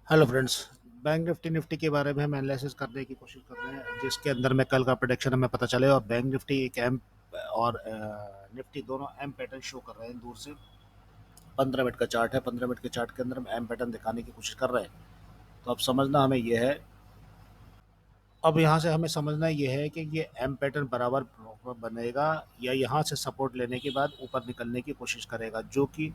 Hello friends. Bank Nifty Nifty के बारे में हम एनालिसिस करने की कोशिश कर रहे हैं, जिसके अंदर में कल का प्रोडिक्शन हमें पता चले। और बैंक निफ्टी एक एम और निफ्टी दोनों एम पैटर्न शो कर रहे हैं दूर से। 15 मिनट का चार्ट है, 15 मिनट के चार्ट के अंदर हम एम पैटर्न दिखाने की कोशिश कर रहे हैं। तो अब समझना हमें यह है, अब यहाँ से हमें समझना ये है कि ये एम पैटर्न बराबर बनेगा या यहाँ से सपोर्ट लेने के बाद ऊपर निकलने की कोशिश करेगा, जो कि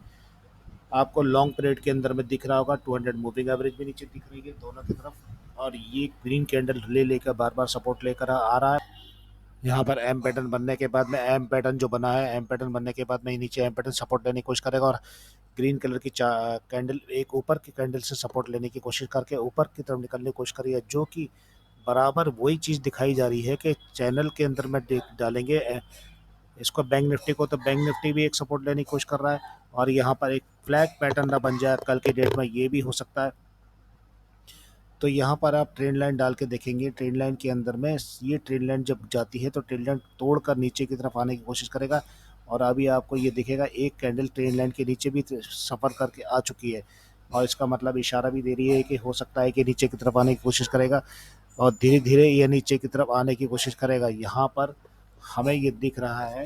आपको लॉन्ग पीरियड के अंदर में दिख रहा होगा। 200 मूविंग एवरेज भी नीचे दिख रही है दोनों की तरफ, और ये ग्रीन कैंडल ले लेकर बार बार सपोर्ट लेकर आ रहा है। यहाँ पर एम पैटर्न बनने के बाद में, एम पैटर्न जो बना है, एम पैटर्न बनने के बाद में नीचे एम पैटर्न सपोर्ट लेने की कोशिश करेगा, और ग्रीन कलर की कैंडल एक ऊपर की कैंडल से सपोर्ट लेने की कोशिश करके ऊपर की तरफ निकलने की कोशिश करी है, जो कि बराबर वही चीज़ दिखाई जा रही है कि चैनल के अंदर में डालेंगे इसको बैंक निफ्टी को, तो बैंक निफ्टी भी एक सपोर्ट लेने की कोशिश कर रहा है। और यहाँ पर एक फ्लैग पैटर्न ना बन जाए कल के डेट में, ये भी हो सकता है। तो यहाँ पर आप ट्रेंड लाइन डाल के देखेंगे, ट्रेंड लाइन के अंदर में ये ट्रेंड लाइन जब जाती है तो ट्रेंड लाइन तोड़कर नीचे की तरफ आने की कोशिश करेगा। और अभी आपको ये दिखेगा एक कैंडल ट्रेंड लाइन के नीचे भी सफ़र करके आ चुकी है, और इसका मतलब इशारा भी दे रही है कि हो सकता है कि नीचे की तरफ आने की कोशिश करेगा, और धीरे धीरे ये नीचे की तरफ आने की कोशिश करेगा। यहाँ पर हमें ये दिख रहा है,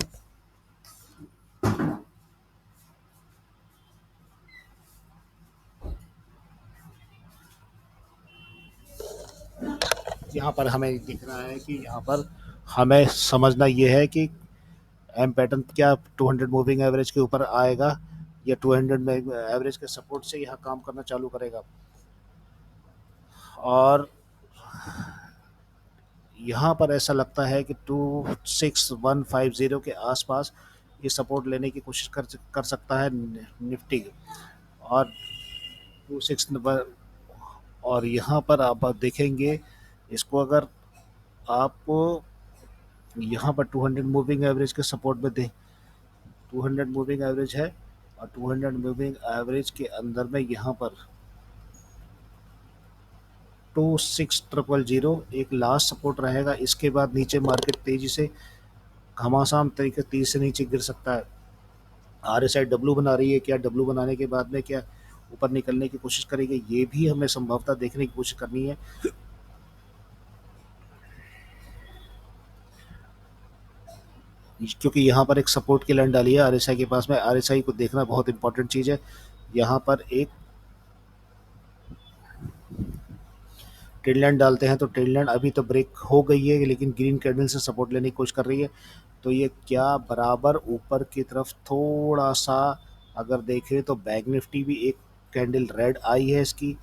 यहाँ पर हमें दिख रहा है कि यहाँ पर हमें समझना ये है कि एम पैटर्न क्या 200 मूविंग एवरेज के ऊपर आएगा या 200 में एवरेज के सपोर्ट से यहाँ काम करना चालू करेगा। और यहाँ पर ऐसा लगता है कि 26150 के आसपास ये सपोर्ट लेने की कोशिश कर सकता है निफ्टी। और 26, और यहाँ पर आप देखेंगे इसको, अगर आपको यहाँ पर 200 मूविंग एवरेज के सपोर्ट में दे, 200 मूविंग एवरेज है, और 200 मूविंग एवरेज के अंदर में यहाँ पर 26,000 एक लास्ट सपोर्ट रहेगा। इसके बाद नीचे मार्केट तेजी से घमासान तरीके तेजी से नीचे गिर सकता है। आर एस आई डब्लू बना रही है, क्या डब्लू बनाने के बाद में क्या ऊपर निकलने की कोशिश करेगी, ये भी हमें संभवतः देखने की कोशिश करनी है। क्योंकि यहाँ पर एक सपोर्ट की लाइन डाली है आर एस आई के पास में, आर एस आई को देखना बहुत इंपॉर्टेंट चीज़ है। यहाँ पर एक ट्रेंड लाइन डालते हैं, तो ट्रेंड लाइन अभी तो ब्रेक हो गई है, लेकिन ग्रीन कैंडल से सपोर्ट लेने की कोशिश कर रही है। तो ये क्या बराबर ऊपर की तरफ थोड़ा सा अगर देखें तो बैंक निफ्टी भी एक कैंडल रेड आई है इसकी,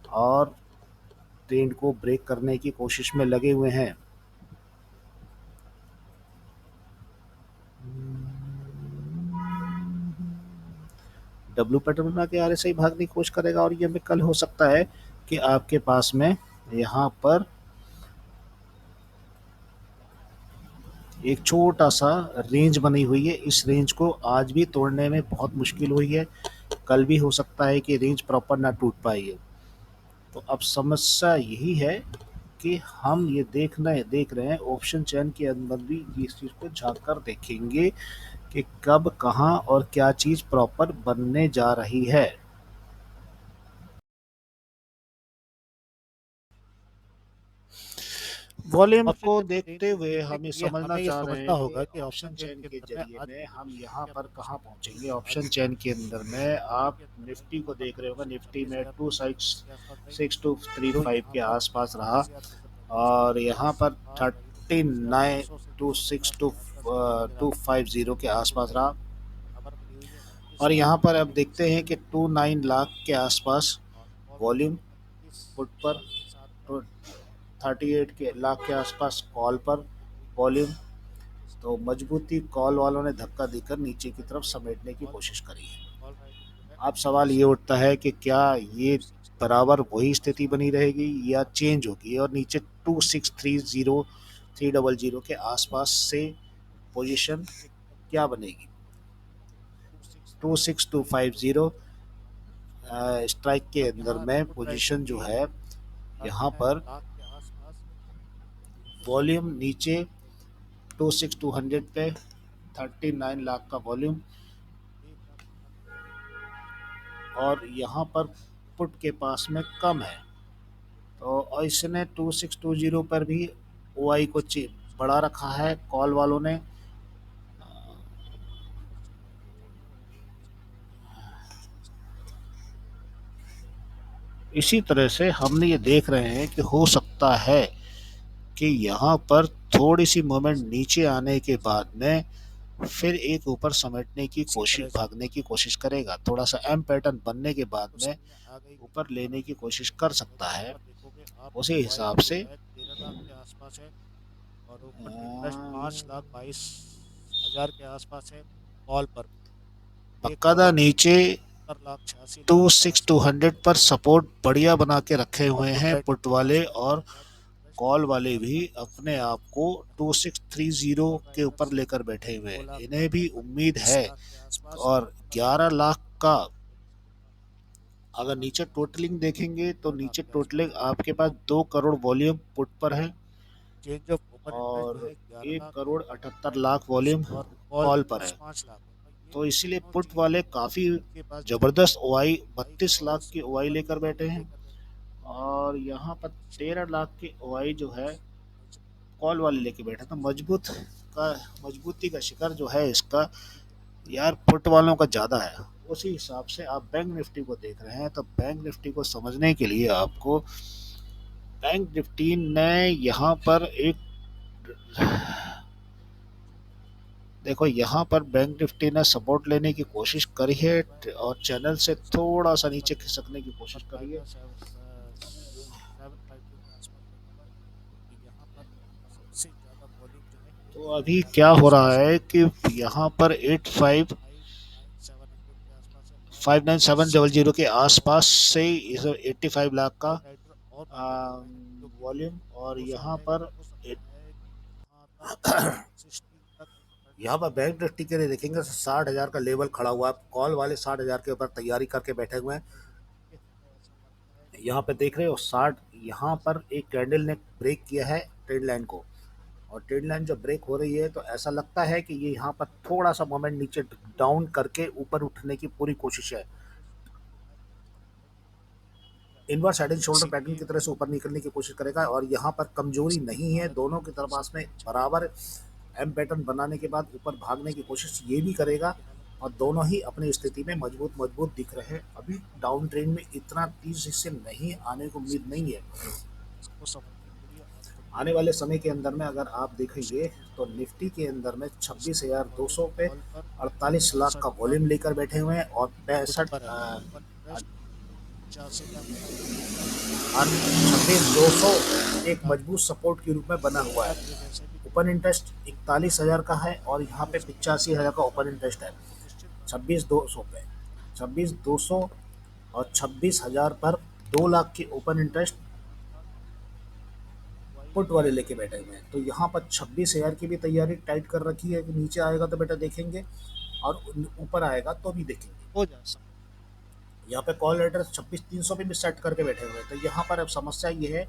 और ट्रेंड को ब्रेक करने की कोशिश में लगे हुए हैं। डब्लू पैटर्न बना के आर एस आई भागने की कोशिश करेगा, और ये में कल हो सकता है कि आपके पास में यहाँ पर एक छोटा सा रेंज बनी हुई है। इस रेंज को आज भी तोड़ने में बहुत मुश्किल हुई है, कल भी हो सकता है कि रेंज प्रॉपर ना टूट पाई है। तो अब समस्या यही है कि हम ये देख रहे हैं ऑप्शन चैन के अंदर भी इस चीज़ को झांक कर देखेंगे कि कब कहाँ और क्या चीज़ प्रॉपर बनने जा रही है। वॉल्यूम को देखते हुए हम ये समझना चाह रहे हैं कि ऑप्शन चेन के जरिए में हम यहाँ पर कहाँ पहुँचेंगे। ऑप्शन चेन के अंदर में आप निफ्टी को देख रहे होगा, निफ्टी में 26,235 के आसपास रहा, और यहाँ पर 39,262,250 के आसपास रहा। और यहाँ पर अब देखते हैं कि 29 लाख के आसपास वॉल्यूम पुट पर, तो 38 के लाख के आसपास कॉल पर वॉल्यूम। तो मजबूती कॉल वालों ने धक्का देकर नीचे की तरफ समेटने की कोशिश करी है। अब सवाल ये उठता है कि क्या ये बराबर वही स्थिति बनी रहेगी या चेंज होगी, और नीचे 26,300 के आसपास से पोजीशन क्या बनेगी। 26,250 स्ट्राइक के अंदर में पोजीशन जो है, यहाँ पर वॉल्यूम नीचे 26,200 पे 39 लाख का वॉल्यूम, और यहाँ पर पुट के पास में कम है। तो और इसने 2620 पर भी ओआई को बढ़ा रखा है कॉल वालों ने। इसी तरह से हमने ये देख रहे हैं कि हो सकता है कि यहाँ पर थोड़ी सी मोमेंट नीचे आने के बाद में फिर एक ऊपर समेटने की कोशिश, भागने की कोशिश करेगा। थोड़ा सा एम पैटर्न बनने के बाद में ऊपर लेने की कोशिश कर सकता है। उसी हिसाब से 13 लाख के आसपास है और ओपन इंटरेस्ट 5,22,000 के आसपास है कॉल पर। बकायदा नीचे 26,200 पर सपोर्ट बढ़िया बना के रखे हुए हैं पुट वाले, और कॉल वाले भी अपने आप को 2630 के ऊपर लेकर बैठे हुए हैं। इन्हें भी उम्मीद है। और 11 लाख का अगर नीचे टोटलिंग देखेंगे तो नीचे टोटलिंग आपके पास 2 करोड़ वॉल्यूम पुट पर है और 1,78,00,000 वॉल्यूम कॉल पर है। तो इसीलिए पुट वाले काफ़ी ज़बरदस्त ओआई 32 लाख की ओआई लेकर बैठे हैं और यहाँ पर 13 लाख की ओआई जो है कॉल वाले लेके बैठे। तो मजबूती का शिकार जो है इसका यार पुट वालों का ज़्यादा है। उसी हिसाब से आप बैंक निफ्टी को देख रहे हैं। तो बैंक निफ्टी को समझने के लिए आपको बैंक निफ्टी ने यहाँ पर एक देखो, यहाँ पर बैंक निफ्टी ने सपोर्ट लेने की कोशिश करी है और चैनल से थोड़ा सा नीचे खिसकने की कोशिश करी है। तो अभी क्या हो रहा है कि यहाँ पर 59,700 के आसपास से 85 लाख का वॉल्यूम, और यहाँ पर बैंक निफ्टी के लिए देखेंगे 60,000 का लेवल खड़ा हुआ है। कॉल वाले 60,000 के ऊपर तैयारी करके बैठे हुए हैं। यहाँ पे देख रहे हो 60, यहाँ पर एक कैंडल ने ब्रेक किया है ट्रेड लाइन को, और ट्रेड लाइन जब ब्रेक हो रही है तो ऐसा लगता है कि ये यहाँ पर थोड़ा सा मोमेंट नीचे डाउन करके ऊपर उठने की पूरी कोशिश है। Inverse head and shoulder pattern की तरह से ऊपर निकलने की कोशिश करेगा और यहाँ पर कमजोरी नहीं है। दोनों की तरफ पास में बराबर एम पैटर्न बनाने के बाद ऊपर भागने की कोशिश ये भी करेगा और दोनों ही अपनी स्थिति में मजबूत दिख रहे हैं। अभी डाउन ट्रेंड में इतना तेज हिस्से नहीं आने को उम्मीद नहीं है। आने वाले समय के अंदर में अगर आप देखेंगे तो निफ्टी के अंदर में 26,200 पे 48 लाख का वॉल्यूम लेकर बैठे हुए हैं और 26,200 एक मजबूत सपोर्ट के रूप में बना हुआ है। ओपन इंटरेस्ट 41,000 का है और यहाँ पे 85,000 का ओपन इंटरेस्ट है 26,200 पे। 26,200 और 26,000 पर 2 लाख की ओपन इंटरेस्ट पुट वाले लेके बैठे हुए हैं। तो यहाँ पर 26,000 की भी तैयारी टाइट कर रखी है कि नीचे आएगा तो बेटा देखेंगे और ऊपर आएगा तो भी देखेंगे। हो जाए यहाँ पे कॉल एड्रेस 26,300 पे भी सेट करके बैठे हुए हैं। तो यहाँ पर अब समस्या ये है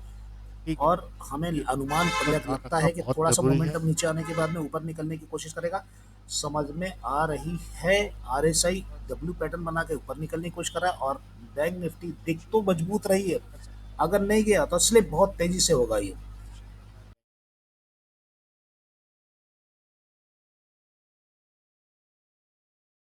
और हमें अनुमान लगता है कि थोड़ा सा मोमेंटम नीचे आने के बाद में ऊपर निकलने की कोशिश करेगा। समझ में आ रही है आरएसआई डब्ल्यू पैटर्न बना के ऊपर निकलने की कोशिश कर रहा है और बैंक निफ्टी दिख तो मजबूत रही है, अगर नहीं गया तो स्लिप बहुत तेजी से होगा ये।